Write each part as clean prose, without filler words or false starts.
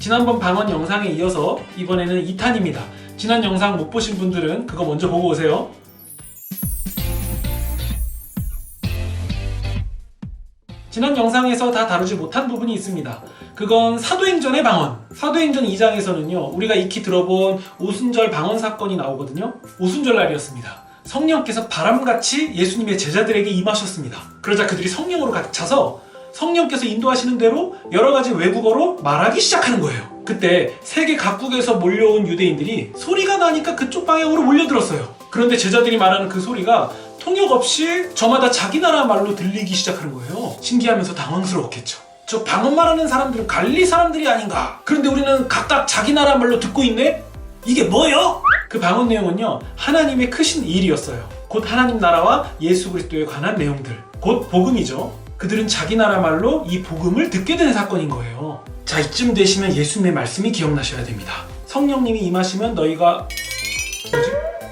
지난번 방언 영상에 이어서 이번에는 2탄입니다. 지난 영상 못 보신 분들은 그거 먼저 보고 오세요. 지난 영상에서 다 다루지 못한 부분이 있습니다. 그건 사도행전의 방언. 사도행전 2장에서는요, 우리가 익히 들어본 오순절 방언 사건이 나오거든요. 오순절 날이었습니다. 성령께서 바람같이 예수님의 제자들에게 임하셨습니다. 그러자 그들이 성령으로 가득 차서 성령께서 인도하시는 대로 여러 가지 외국어로 말하기 시작하는 거예요. 그때 세계 각국에서 몰려온 유대인들이 소리가 나니까 그쪽 방향으로 몰려들었어요. 그런데 제자들이 말하는 그 소리가 통역 없이 저마다 자기 나라 말로 들리기 시작하는 거예요. 신기하면서 당황스러웠겠죠. 저 방언 말하는 사람들은 갈릴리 사람들이 아닌가? 그런데 우리는 각각 자기 나라 말로 듣고 있네? 이게 뭐예요? 그 방언 내용은요, 하나님의 크신 일이었어요. 곧 하나님 나라와 예수 그리스도에 관한 내용들, 곧 복음이죠. 그들은 자기 나라 말로 이 복음을 듣게 된 사건인 거예요. 자, 이쯤 되시면 예수님의 말씀이 기억나셔야 됩니다. 성령님이 임하시면 너희가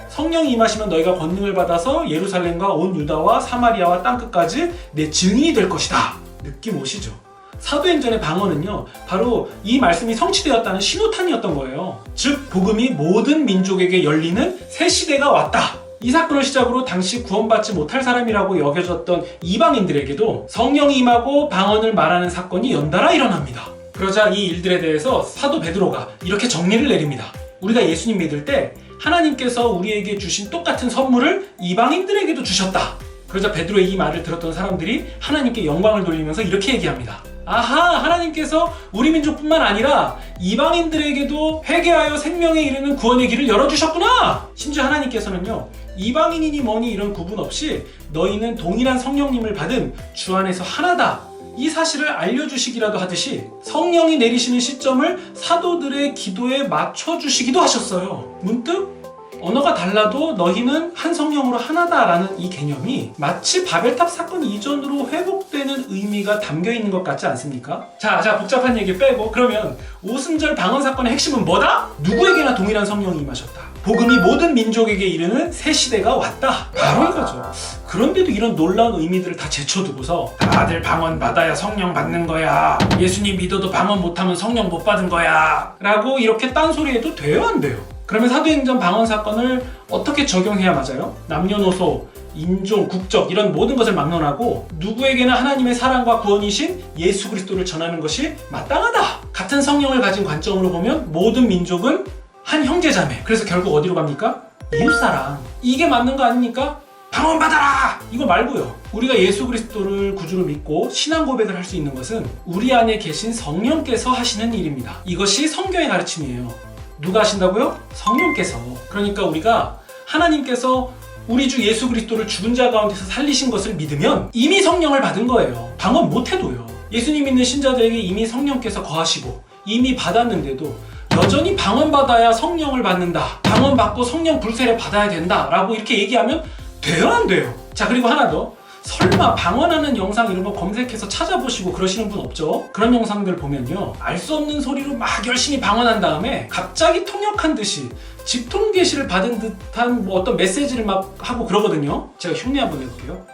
성령이 임하시면 너희가 권능을 받아서 예루살렘과 온 유다와 사마리아와 땅끝까지 내 증인이 될 것이다. 느낌 오시죠? 사도행전의 방언은요, 바로 이 말씀이 성취되었다는 신호탄이었던 거예요. 즉, 복음이 모든 민족에게 열리는 새 시대가 왔다. 이 사건을 시작으로 당시 구원받지 못할 사람이라고 여겨졌던 이방인들에게도 성령이 임하고 방언을 말하는 사건이 연달아 일어납니다. 그러자 이 일들에 대해서 사도 베드로가 이렇게 정리를 내립니다. 우리가 예수님 믿을 때 하나님께서 우리에게 주신 똑같은 선물을 이방인들에게도 주셨다. 그러자 베드로의 이 말을 들었던 사람들이 하나님께 영광을 돌리면서 이렇게 얘기합니다. 아하, 하나님께서 우리 민족뿐만 아니라 이방인들에게도 회개하여 생명에 이르는 구원의 길을 열어주셨구나. 심지어 하나님께서는요, 이방인이니 뭐니 이런 구분 없이 너희는 동일한 성령님을 받은 주 안에서 하나다, 이 사실을 알려주시기라도 하듯이 성령이 내리시는 시점을 사도들의 기도에 맞춰주시기도 하셨어요. 문득 언어가 달라도 너희는 한 성령으로 하나다라는 이 개념이 마치 바벨탑 사건 이전으로 회복되는 의미가 담겨있는 것 같지 않습니까? 자, 복잡한 얘기 빼고, 그러면 오순절 방언 사건의 핵심은 뭐다? 누구에게나 동일한 성령이 임하셨다. 복음이 모든 민족에게 이르는 새 시대가 왔다. 바로 이거죠. 그런데도 이런 놀라운 의미들을 다 제쳐두고서 다들 방언 받아야 성령 받는 거야, 예수님 믿어도 방언 못하면 성령 못 받은 거야 라고 이렇게 딴소리해도 돼요, 안 돼요? 그러면 사도행전 방언 사건을 어떻게 적용해야 맞아요? 남녀노소, 인종, 국적 이런 모든 것을 막론하고 누구에게나 하나님의 사랑과 구원이신 예수 그리스도를 전하는 것이 마땅하다. 같은 성령을 가진 관점으로 보면 모든 민족은 한 형제자매. 그래서 결국 어디로 갑니까? 이웃사랑. 이게 맞는 거 아닙니까? 방언 받아라! 이거 말고요. 우리가 예수 그리스도를 구주로 믿고 신앙 고백을 할 수 있는 것은 우리 안에 계신 성령께서 하시는 일입니다. 이것이 성경의 가르침이에요. 누가 하신다고요? 성령께서. 그러니까 우리가 하나님께서 우리 주 예수 그리스도를 죽은 자 가운데서 살리신 것을 믿으면 이미 성령을 받은 거예요. 방언 못해도요. 예수님 믿는 신자들에게 이미 성령께서 거하시고 이미 받았는데도 여전히 방언 받아야 성령을 받는다, 방언 받고 성령 불세례 받아야 된다 라고 이렇게 얘기하면 돼요, 안 돼요? 자, 그리고 하나 더. 설마 방언하는 영상 이런 거 검색해서 찾아보시고 그러시는 분 없죠? 그런 영상들 보면요, 알 수 없는 소리로 막 열심히 방언한 다음에 갑자기 통역한 듯이 직통 계시를 받은 듯한 뭐 어떤 메시지를 막 하고 그러거든요. 제가 흉내 한번 내볼게요.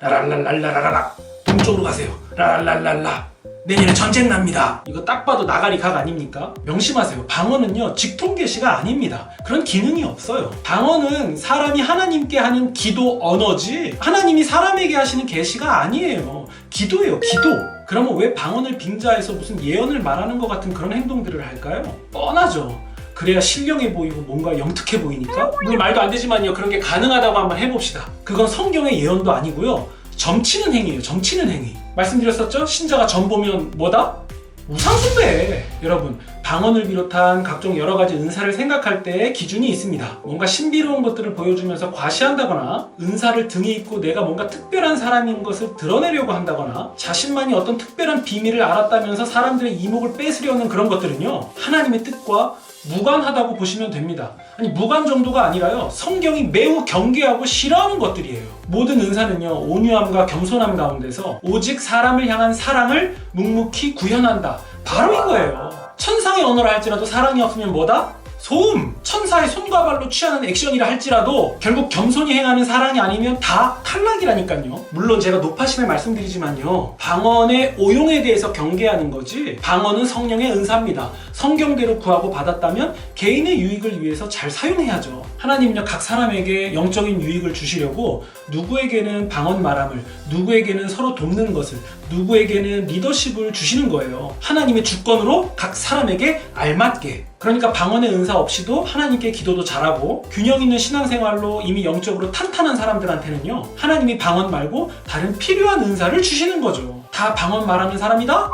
라랄랄랄라라라, 동쪽으로 가세요. 라랄랄랄라, 내년에 전쟁 납니다. 이거 딱 봐도 나가리 각 아닙니까? 명심하세요. 방언은요, 직통 계시가 아닙니다. 그런 기능이 없어요. 방언은 사람이 하나님께 하는 기도 언어지 하나님이 사람에게 하시는 계시가 아니에요. 기도예요, 기도. 그러면 왜 방언을 빙자해서 무슨 예언을 말하는 것 같은 그런 행동들을 할까요? 뻔하죠. 그래야 신령해 보이고 뭔가 영특해 보이니까? 물론 말도 안 되지만요, 그런 게 가능하다고 한번 해봅시다. 그건 성경의 예언도 아니고요, 점치는 행위예요, 점치는 행위. 말씀드렸었죠? 신자가 점 보면 뭐다? 우상숭배! 여러분, 방언을 비롯한 각종 여러 가지 은사를 생각할 때의 기준이 있습니다. 뭔가 신비로운 것들을 보여주면서 과시한다거나, 은사를 등에 입고 내가 뭔가 특별한 사람인 것을 드러내려고 한다거나, 자신만이 어떤 특별한 비밀을 알았다면서 사람들의 이목을 뺏으려는 그런 것들은요, 하나님의 뜻과 무관하다고 보시면 됩니다. 아니, 무관 정도가 아니라요, 성경이 매우 경계하고 싫어하는 것들이에요. 모든 은사는요, 온유함과 겸손함 가운데서 오직 사람을 향한 사랑을 묵묵히 구현한다. 바로 이거예요. 천상의 언어를 할지라도 사랑이 없으면 뭐다? 소음! 천사의 손과 발로 취하는 액션이라 할지라도 결국 겸손히 행하는 사랑이 아니면 다 탈락이라니까요. 물론 제가 높아심에 말씀드리지만요, 방언의 오용에 대해서 경계하는 거지 방언은 성령의 은사입니다. 성경대로 구하고 받았다면 개인의 유익을 위해서 잘 사용해야죠. 하나님은요, 각 사람에게 영적인 유익을 주시려고 누구에게는 방언 말함을, 누구에게는 서로 돕는 것을, 누구에게는 리더십을 주시는 거예요. 하나님의 주권으로 각 사람에게 알맞게. 그러니까 방언의 은사 없이도 하나님께 기도도 잘하고 균형 있는 신앙생활로 이미 영적으로 탄탄한 사람들한테는요, 하나님이 방언 말고 다른 필요한 은사를 주시는 거죠. 다 방언 말하는 사람이다?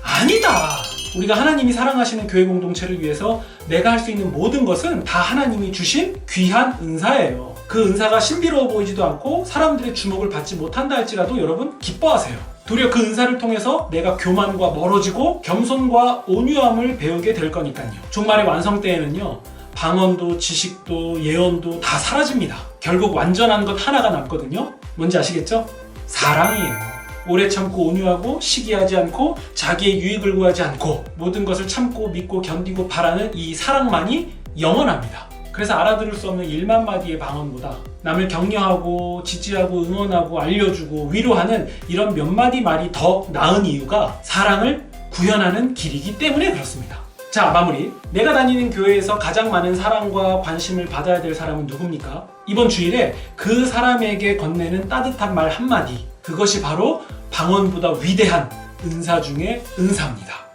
아니다! 우리가 하나님이 사랑하시는 교회 공동체를 위해서 내가 할 수 있는 모든 것은 다 하나님이 주신 귀한 은사예요. 그 은사가 신비로워 보이지도 않고 사람들의 주목을 받지 못한다 할지라도 여러분 기뻐하세요. 도리어 그 은사를 통해서 내가 교만과 멀어지고 겸손과 온유함을 배우게 될 거니까요. 종말의 완성 때에는요, 방언도 지식도 예언도 다 사라집니다. 결국 완전한 것 하나가 남거든요. 뭔지 아시겠죠? 사랑이에요. 오래 참고 온유하고 시기하지 않고 자기의 유익을 구하지 않고 모든 것을 참고 믿고 견디고 바라는 이 사랑만이 영원합니다. 그래서 알아들을 수 없는 1만 마디의 방언보다 남을 격려하고 지지하고 응원하고 알려주고 위로하는 이런 몇 마디 말이 더 나은 이유가 사랑을 구현하는 길이기 때문에 그렇습니다. 자, 마무리. 내가 다니는 교회에서 가장 많은 사랑과 관심을 받아야 될 사람은 누굽니까? 이번 주일에 그 사람에게 건네는 따뜻한 말 한마디, 그것이 바로 방언보다 위대한 은사 중의 은사입니다.